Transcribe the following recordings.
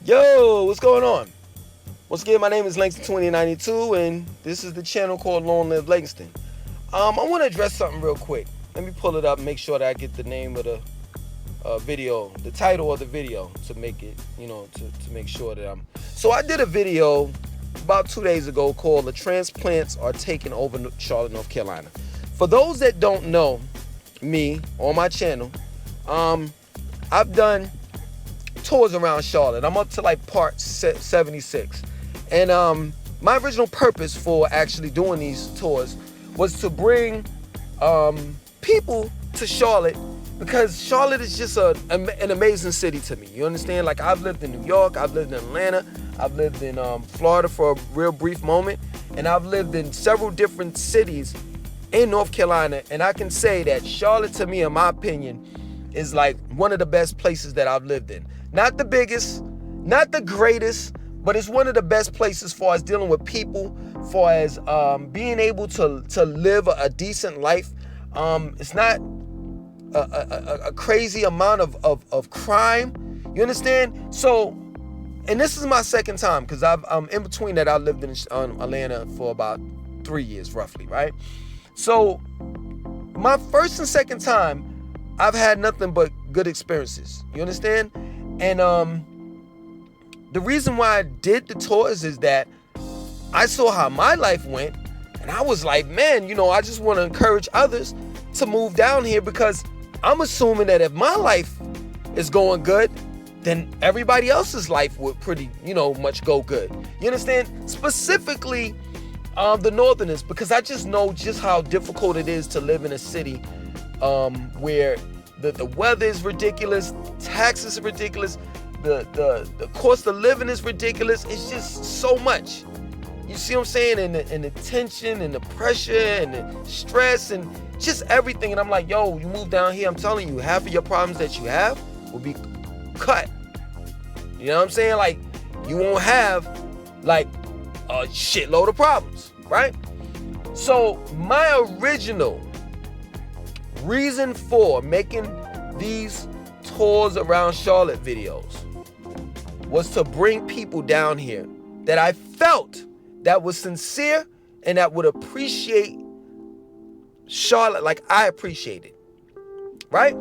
Yo, what's going on? Once again, my name is Langston2092, and this is the channel called Long Live Langston. I want to address something real quick. Let me pull it up and make sure that I get the name of the video, the title of the video, to make it, to make sure that I'm... So I did a video about 2 days ago called "The Transplants Are Taking Over Charlotte, North Carolina." For those that don't know me on my channel, I've done tours around Charlotte. I'm up to like part 76. And my original purpose for actually doing these tours was to bring people to Charlotte, because Charlotte is just an amazing city to me. You understand? Like, I've lived in New York, I've lived in Atlanta, I've lived in Florida for a real brief moment, and I've lived in several different cities in North Carolina, and I can say that Charlotte, to me, in my opinion, is like one of the best places that I've lived in. Not the biggest, not the greatest, but it's one of the best places as far as dealing with people, as far as being able to live a decent life. It's not a crazy amount of crime. You understand? So, and this is my second time, because I'm in between that. I lived in Atlanta for about 3 years, roughly, right? So, my first and second time, I've had nothing but good experiences. You understand? And the reason why I did the tours is that I saw how my life went, and I was like, man, I just want to encourage others to move down here, because I'm assuming that if my life is going good, then everybody else's life would pretty, much go good. You understand? Specifically, the Northerners, because I just know just how difficult it is to live in a city where the weather is ridiculous, taxes are ridiculous, the cost of living is ridiculous. It's just so much. You see what I'm saying? And the tension and the pressure and the stress and just everything. And I'm like, yo, you move down here, I'm telling you, half of your problems that you have will be cut. You know what I'm saying? Like, you won't have like a shitload of problems, right? So my original reason for making these tours around Charlotte videos was to bring people down here that I felt that was sincere and that would appreciate Charlotte like I appreciate it, right?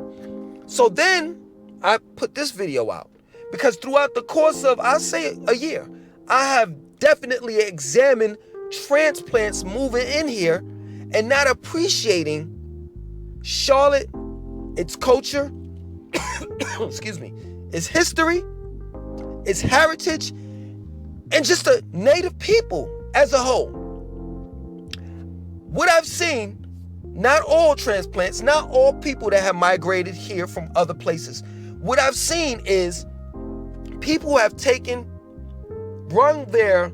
So then I put this video out, because throughout the course of, I'll say, a year, I have definitely examined transplants moving in here and not appreciating Charlotte, its culture, excuse me, its history, its heritage, and just the native people as a whole. What I've seen, not all transplants, not all people that have migrated here from other places, what I've seen is people who have brung their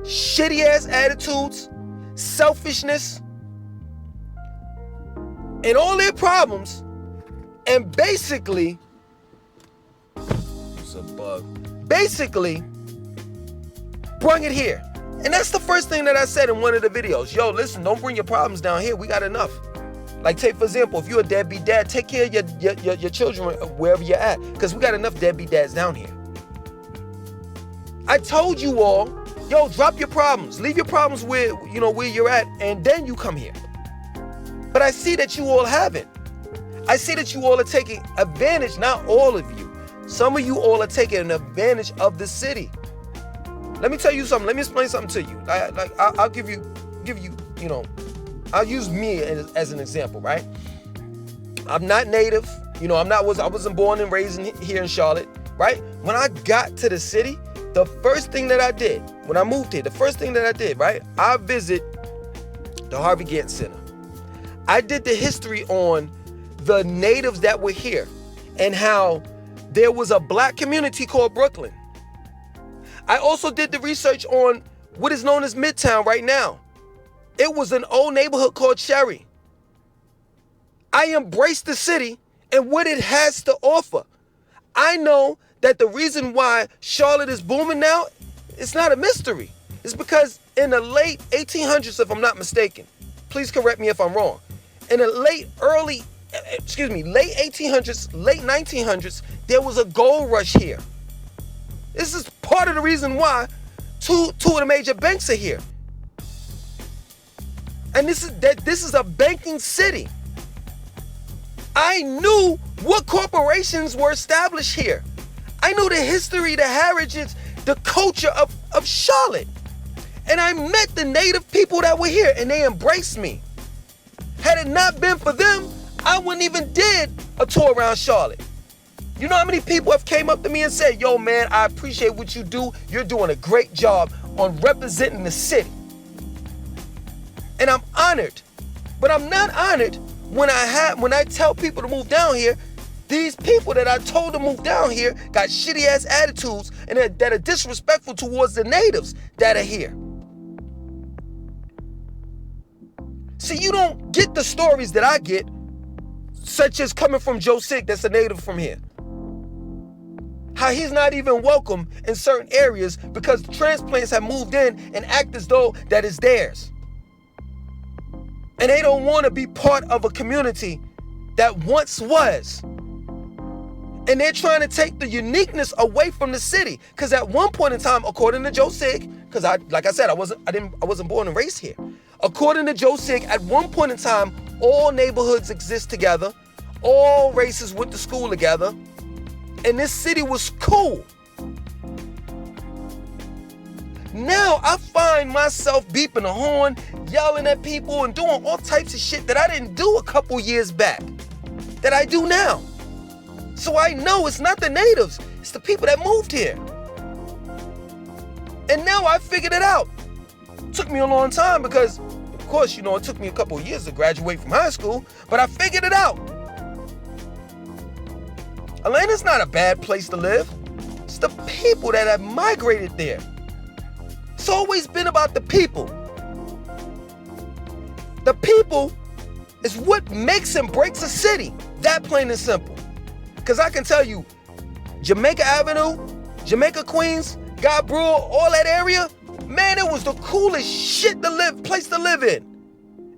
shitty ass attitudes, selfishness, and all their problems, and basically, it's a bug, basically brung it here. And that's the first thing that I said in one of the videos. Yo, listen, don't bring your problems down here. We got enough. Like, take, for example, if you're a deadbeat dad, take care of your children wherever you're at, because we got enough deadbeat dads down here. I told you all, yo, drop your problems. Leave your problems where you're at, and then you come here. But I see that you all haven't. I see that you all are taking advantage, not all of you. Some of you all are taking an advantage of the city. Let me tell you something. Let me explain something to you. I'll give you, I'll use me as an example, right? I'm not native. I wasn't born and raised here in Charlotte, right? When I got to the city, the first thing that I did, when I moved here, right? I visit the Harvey Gantt Center. I did the history on the natives that were here and how there was a black community called Brooklyn. I also did the research on what is known as Midtown right now. It was an old neighborhood called Cherry. I embraced the city and what it has to offer. I know that the reason why Charlotte is booming now, it's not a mystery. It's because in the late 1800s, if I'm not mistaken, please correct me if I'm wrong, in the late early late 1800s, late 1900s, there was a gold rush here. This is part of the reason why two of the major banks are here. And this is a banking city. I knew what corporations were established here. I knew the history, the heritage, the culture of Charlotte. And I met the native people that were here, and they embraced me. Had it not been for them, I wouldn't even did a tour around Charlotte. You know how many people have came up to me and said, yo man, I appreciate what you do. You're doing a great job on representing the city. And I'm honored. But I'm not honored when I tell people to move down here. These people that I told to move down here got shitty ass attitudes and that are disrespectful towards the natives that are here. See, you don't get the stories that I get, such as coming from Joe Sick, that's a native from here. How he's not even welcome in certain areas because the transplants have moved in and act as though that is theirs. And they don't want to be part of a community that once was. And they're trying to take the uniqueness away from the city. Because at one point in time, according to Joe Sig, because like I said, I wasn't born and raised here. According to Joe Sig, at one point in time, all neighborhoods exist together. All races went to school together. And this city was cool. Now I find myself beeping the horn, yelling at people, and doing all types of shit that I didn't do a couple years back, that I do now. So I know it's not the natives, it's the people that moved here. And now I figured it out. It took me a long time because, of course, you know, it took me a couple years to graduate from high school, but I figured it out. Atlanta's not a bad place to live. It's the people that have migrated there. It's always been about the people. The people is what makes and breaks a city. That plain and simple. Because I can tell you, Jamaica Avenue, Jamaica Queens, God Brewer, all that area, man, it was the coolest place to live in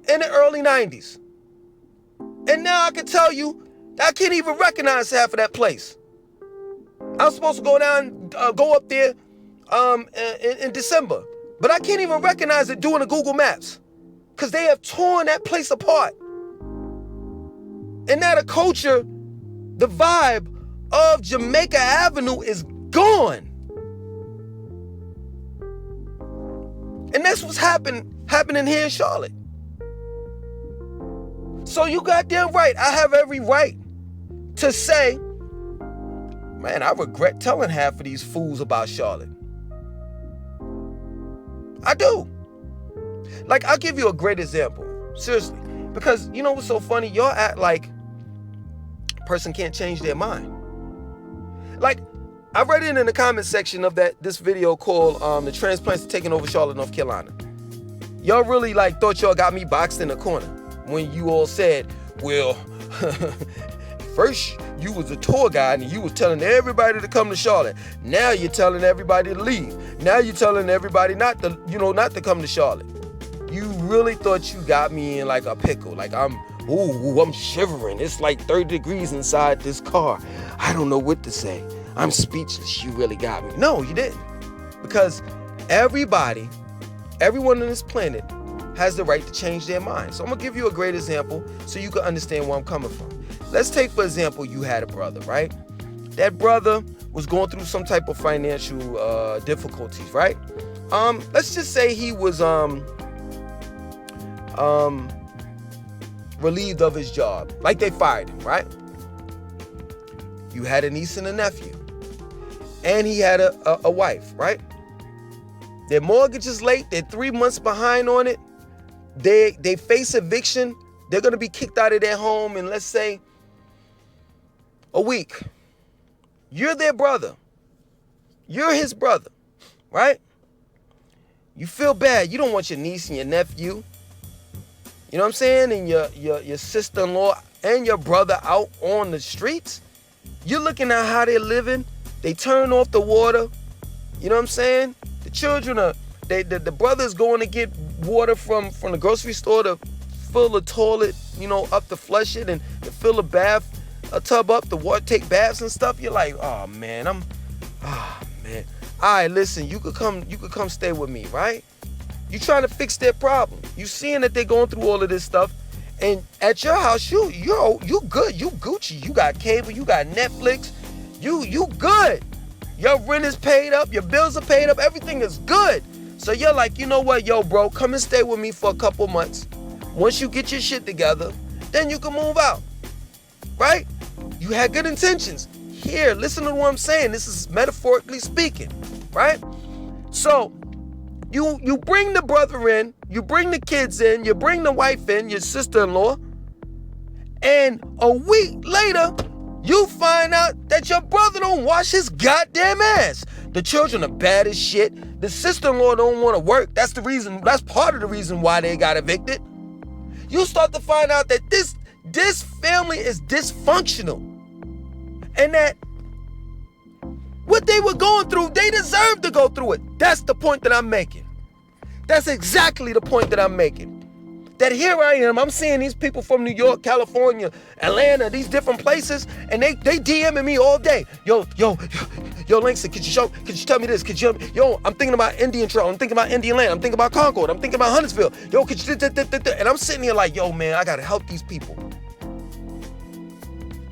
the early 90s. And now I can tell you, I can't even recognize half of that place. I was supposed to go up there in December, but I can't even recognize it doing the Google Maps because they have torn that place apart. And now the culture, the vibe of Jamaica Avenue is gone. And that's what's happening here in Charlotte. So you goddamn right, I have every right to say, man, I regret telling half of these fools about Charlotte. I do. Like, I'll give you a great example. Seriously. Because you know what's so funny? Y'all act like a person can't change their mind. Like, I read it in the comment section of this video called The Transplants Taking Over Charlotte, North Carolina. Y'all really thought y'all got me boxed in the corner when you all said, well, first you was a tour guide and you was telling everybody to come to Charlotte. Now you're telling everybody to leave. Now you're telling everybody not to come to Charlotte. You really thought you got me in like a pickle. Like I'm shivering. It's like 30 degrees inside this car. I don't know what to say. I'm speechless. You really got me. No, you didn't. Because everyone on this planet has the right to change their mind. So I'm gonna give you a great example so you can understand where I'm coming from. Let's take, for example, you had a brother, right? That brother was going through some type of financial difficulties, right? Let's just say he was relieved of his job, like they fired him, right? You had a niece and a nephew, and he had a wife, right? Their mortgage is late. They're 3 months behind on it. They face eviction. They're gonna be kicked out of their home in, let's say, a week. You're their brother. You're his brother, right? You feel bad. You don't want your niece and your nephew, you know what I'm saying, and your sister-in-law and your brother out on the streets. You're looking at how they're living. They turn off the water. You know what I'm saying? The children the brother's going to get water from the grocery store to fill the toilet, up to flush it and fill the a tub up to water, take baths and stuff. You're like, oh man, man. All right, listen, you could come stay with me, right? You trying to fix their problem. You seeing that they're going through all of this stuff, and at your house, you good, you Gucci, you got cable, you got Netflix, you good. Your rent is paid up, your bills are paid up, everything is good. So you're like, you know what, yo, bro, come and stay with me for a couple months. Once you get your shit together, then you can move out, right? You had good intentions. Here, listen to what I'm saying. This is metaphorically speaking, right? So you bring the brother in, you bring the kids in, you bring the wife in, your sister-in-law, and a week later, you find out that your brother don't wash his goddamn ass. The children are bad as shit. The sister-in-law don't want to work. That's part of the reason why they got evicted. You start to find out that this family is dysfunctional. And that what they were going through, they deserve to go through it. That's the point that I'm making. That's exactly the point that I'm making. That here I am, I'm seeing these people from New York, California, Atlanta, these different places, and they DMing me all day. Yo, Langston, could you tell me this? I'm thinking about Indian Trail, I'm thinking about Indian Land, I'm thinking about Concord, I'm thinking about Huntersville. Yo, could you, and I'm sitting here like, yo, man, I gotta help these people.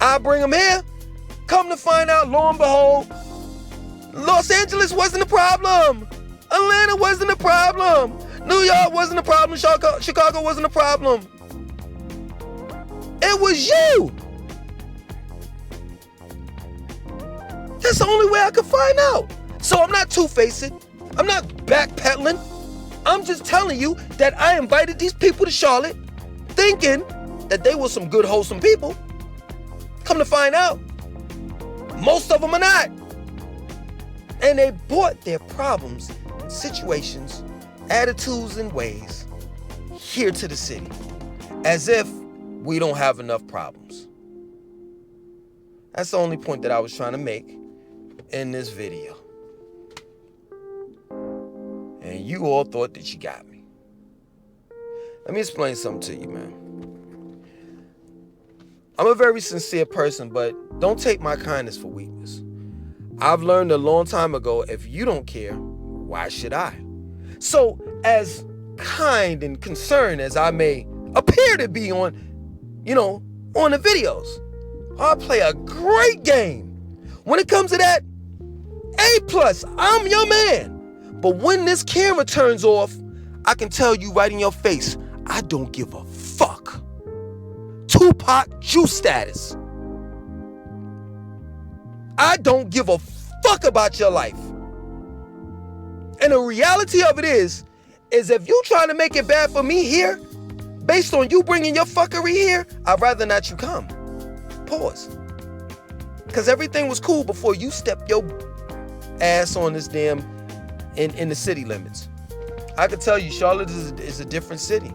I bring them here, come to find out, lo and behold, Los Angeles wasn't the problem. Atlanta wasn't the problem. New York wasn't the problem. Chicago wasn't the problem. It was you. That's the only way I could find out. So I'm not two-facing. I'm not backpedaling. I'm just telling you that I invited these people to Charlotte thinking that they were some good, wholesome people. Come to find out, most of them are not. And they brought their problems, situations, attitudes, and ways here to the city, as if we don't have enough problems. That's the only point that I was trying to make in this video. And you all thought that you got me. Let me explain something to you, man. I'm a very sincere person, but don't take my kindness for weakness. I've learned a long time ago, if you don't care, why should I? So, as kind and concerned as I may appear to be on the videos, I play a great game. When it comes to that, A+, I'm your man. But when this camera turns off, I can tell you right in your face, I don't give a fuck. Tupac Juice status. I don't give a fuck about your life. And the reality of it is if you trying to make it bad for me here, based on you bringing your fuckery here, I'd rather not you come. Pause. Because everything was cool before you stepped your ass on this damn in the city limits. I can tell you, Charlotte is a different city.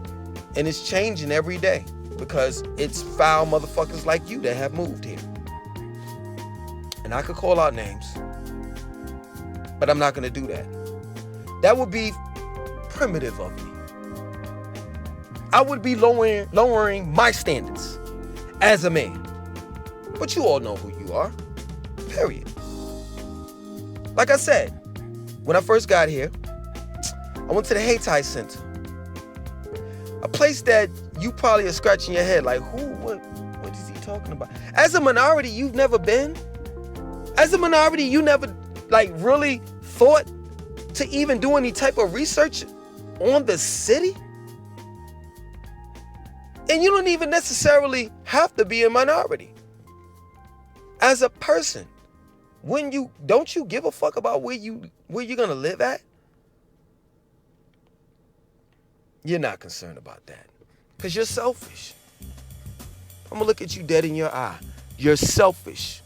And it's changing every day because it's foul motherfuckers like you that have moved here. And I could call out names, but I'm not going to do that. That would be primitive of me. I would be lowering my standards as a man. But you all know who you are. Period. Like I said, when I first got here, I went to the Hayti Center. A place that you probably are scratching your head like, what is he talking about? As a minority, you've never been? As a minority, you never really thought to even do any type of research on the city? And you don't even necessarily have to be a minority. As a person, don't you give a fuck about where you're gonna live at? You're not concerned about that. Because you're selfish. I'm gonna look at you dead in your eye. You're selfish.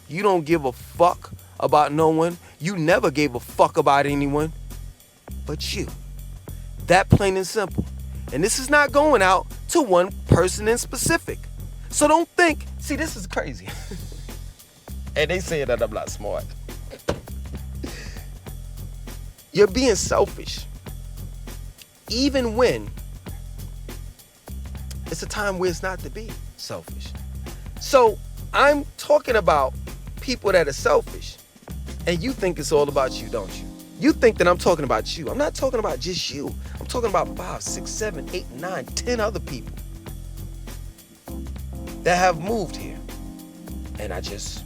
You don't give a fuck about no one. You never gave a fuck about anyone but you. That plain and simple. And this is not going out to one person in specific. So don't think, see, this is crazy. And they say that I'm not smart. You're being selfish. Even when It's a time where it's not to be selfish. So I'm talking about people that are selfish, and you think it's all about you, don't you? You think that I'm talking about you. I'm not talking about just you. I'm talking about 5, 6, 7, 8, 9, 10 other people that have moved here. And I'm just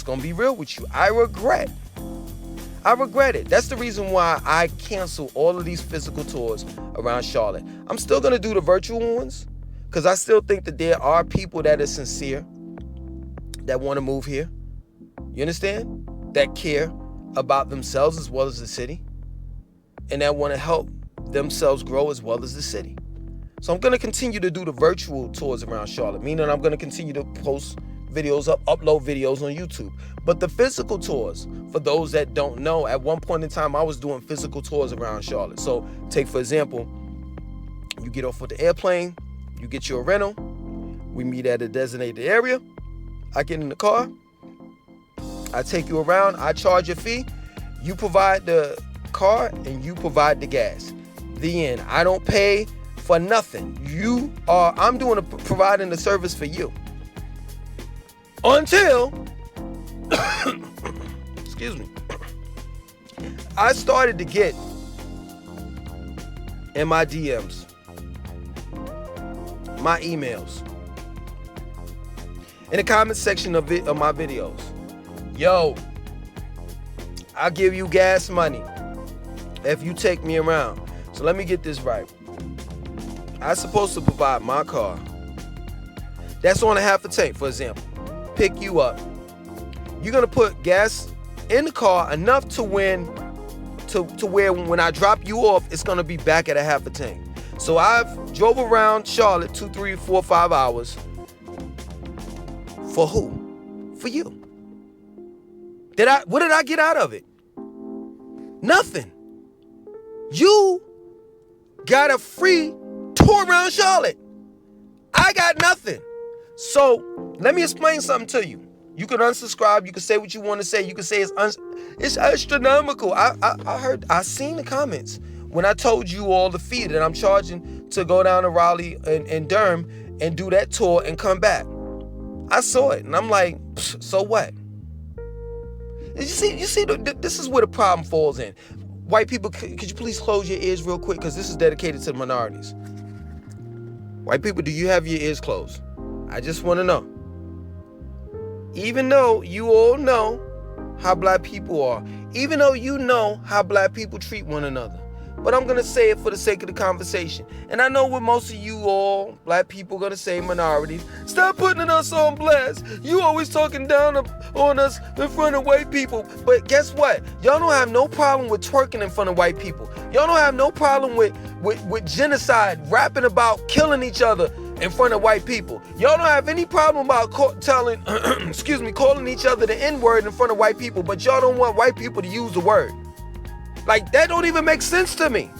gonna be real with you. I regret it. That's the reason why I cancel all of these physical tours around Charlotte. I'm still gonna do the virtual ones because I still think that there are people that are sincere that want to move here. You understand? That care about themselves as well as the city, and that want to help themselves grow as well as the city. So I'm going to continue to do the virtual tours around Charlotte, meaning I'm going to continue to post videos, upload videos on YouTube. But the physical tours, for those that don't know, at one point in time, I was doing physical tours around Charlotte. So take, for example, you get off with the airplane, you get your rental, we meet at a designated area, I get in the car, I take you around, I charge a fee, you provide the car, and you provide the gas. The end. I don't pay for nothing. I'm providing the service for you. Until, excuse me, I started to get in my DMs, my emails, in the comment section of my videos. Yo, I'll give you gas money if you take me around. So let me get this right. I'm supposed to provide my car. That's on a half a tank, for example. Pick you up. You're gonna put gas in the car enough to where when I drop you off, it's gonna be back at a half a tank. So I've drove around Charlotte 2, 3, 4, 5 hours. For who? For you. What did I get out of it? Nothing. You got a free tour around Charlotte. I got nothing. So let me explain something to you. You can unsubscribe. You can say what you want to say. You can say it's astronomical. I seen the comments when I told you all the fee that I'm charging to go down to Raleigh and Durham and do that tour and come back. I saw it and I'm like, so what? You see, this is where the problem falls in. White people, could you please close your ears real quick? Because this is dedicated to the minorities. White people, do you have your ears closed? I just want to know. Even though you all know how black people are, even though you know how black people treat one another, but I'm going to say it for the sake of the conversation. And I know what most of you all black people going to say, minorities, stop putting us on blast. You always talking down on us in front of white people. But guess what? Y'all don't have no problem with twerking in front of white people. Y'all don't have no problem with genocide, rapping about killing each other in front of white people. Y'all don't have any problem about calling each other the N-word in front of white people, but y'all don't want white people to use the word. Like, that don't even make sense to me.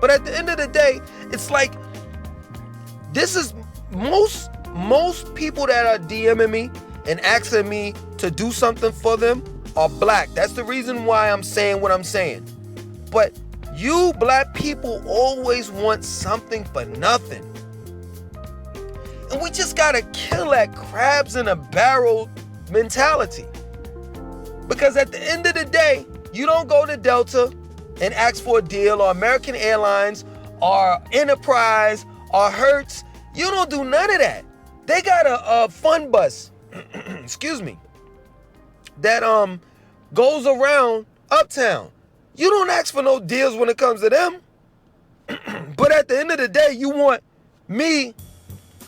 But at the end of the day, it's like, this is most people that are DMing me and asking me to do something for them are black. That's the reason why I'm saying what I'm saying. But you black people always want something for nothing. And we just gotta kill that crabs in a barrel mentality. Because at the end of the day, you don't go to Delta and ask for a deal, or American Airlines, or Enterprise, or Hertz. You don't do none of that. They got a fun bus, excuse me, that goes around Uptown. You don't ask for no deals when it comes to them. But at the end of the day, you want me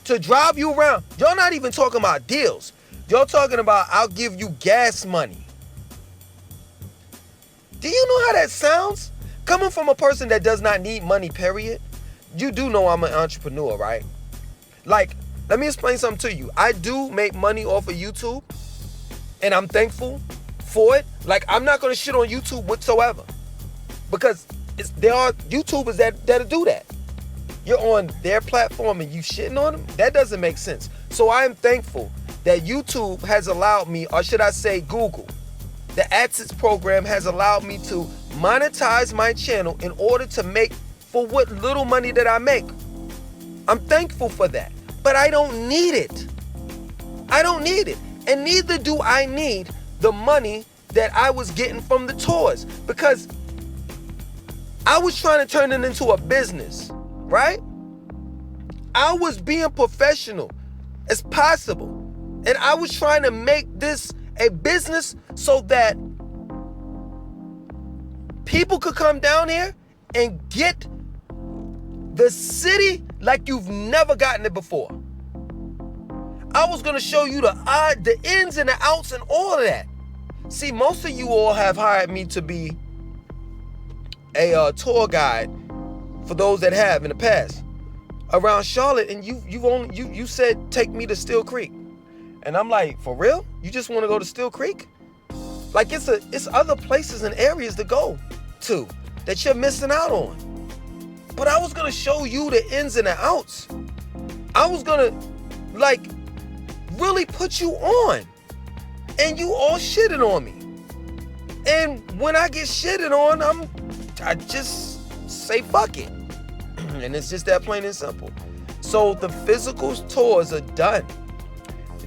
to drive you around. Y'all not even talking about deals. Y'all talking about, I'll give you gas money. Do you know how that sounds? Coming from a person that does not need money, period. You do know I'm an entrepreneur, right? Like, let me explain something to you. I do make money off of YouTube, and I'm thankful for it. Like, I'm not gonna shit on YouTube whatsoever, because there are YouTubers that'll do that. You're on their platform and you shitting on them? That doesn't make sense. So I am thankful that YouTube has allowed me, or should I say Google, the AdSense program has allowed me to monetize my channel in order to make for what little money that I make. I'm thankful for that. But I don't need it. I don't need it. And neither do I need the money that I was getting from the tours, because I was trying to turn it into a business, right? I was being professional as possible. And I was trying to make this a business so that people could come down here and get the city like you've never gotten it before. I was going to show you the ins and the outs and all of that. See, most of you all have hired me to be a tour guide, for those that have in the past, around Charlotte, and you said take me to Still Creek. And I'm like, for real? You just want to go to Still Creek? Like it's other places and areas to go to that you're missing out on. But I was gonna show you the ins and the outs. I was gonna really put you on. And you all shitted on me. And when I get shitted on, I just say fuck it. And it's just that plain and simple. So the physical tours are done.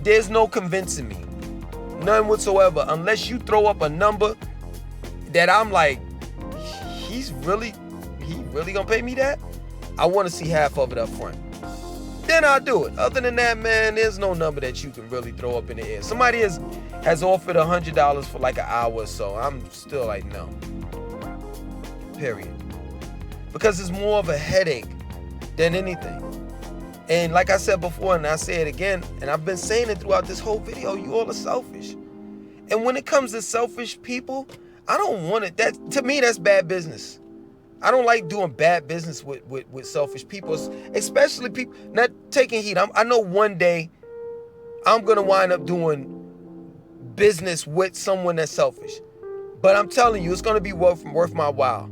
There's no convincing me. None whatsoever. Unless you throw up a number that I'm like, he really gonna pay me that? I want to see half of it up front. Then I'll do it. Other than that, man, there's no number that you can really throw up in the air. Somebody has offered $100 for like an hour or so. I'm still like, no. Period. Because it's more of a headache than anything. And like I said before, and I say it again, and I've been saying it throughout this whole video, you all are selfish. And when it comes to selfish people, I don't want it. That, to me, that's bad business. I don't like doing bad business with selfish people, especially people not taking heat. I know one day I'm going to wind up doing business with someone that's selfish. But I'm telling you, it's going to be worth my while.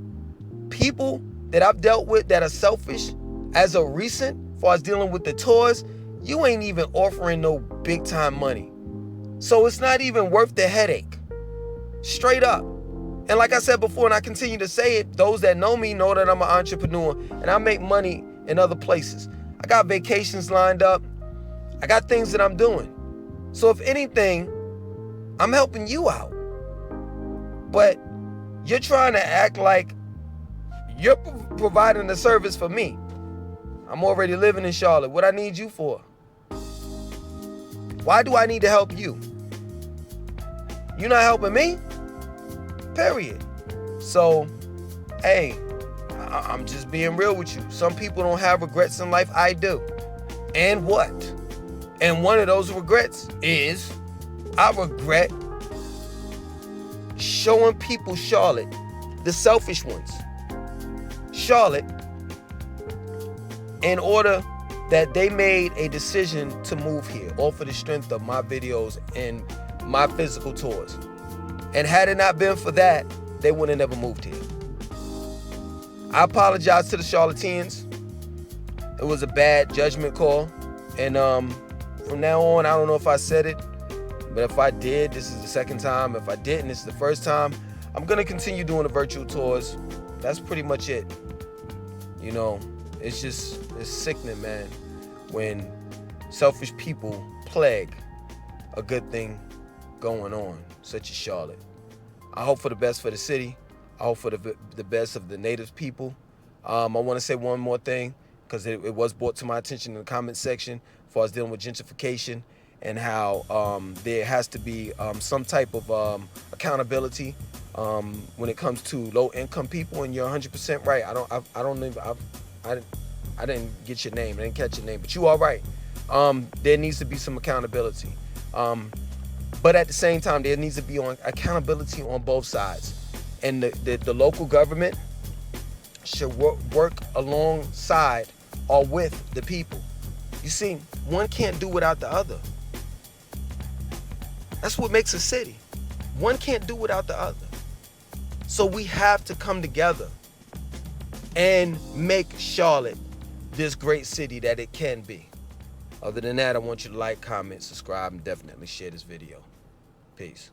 People that I've dealt with that are selfish as of recent, as far as dealing with the tours, you ain't even offering no big time money. So it's not even worth the headache. Straight up. And like I said before, and I continue to say it, those that know me know that I'm an entrepreneur and I make money in other places. I got vacations lined up. I got things that I'm doing. So if anything, I'm helping you out. But you're trying to act like you're providing a service for me. I'm already living in Charlotte. What I need you for? Why do I need to help you? You're not helping me? Period. So, hey, I'm just being real with you. Some people don't have regrets in life. I do. And what? And one of those regrets is I regret showing people Charlotte, the selfish ones, Charlotte, in order that they made a decision to move here, all for the strength of my videos and my physical tours. And had it not been for that, they would have never moved here. I apologize to the Charlotteans. It was a bad judgment call. And from now on, I don't know if I said it, but if I did, this is the second time. If I didn't, this is the first time. I'm going to continue doing the virtual tours. That's pretty much it. You know, it's sickening, man, when selfish people plague a good thing going on, such as Charlotte. I hope for the best for the city. I hope for the best of the native people. I want to say one more thing, because it was brought to my attention in the comment section as far as dealing with gentrification and how there has to be some type of accountability when it comes to low-income people. And you're 100% right. I didn't get your name. I didn't catch your name, but you are right. There needs to be some accountability. But at the same time, there needs to be accountability on both sides. And the local government should work alongside or with the people. You see, one can't do without the other. That's what makes a city. One can't do without the other. So we have to come together and make Charlotte this great city that it can be. Other than that, I want you to like, comment, subscribe, and definitely share this video. Peace.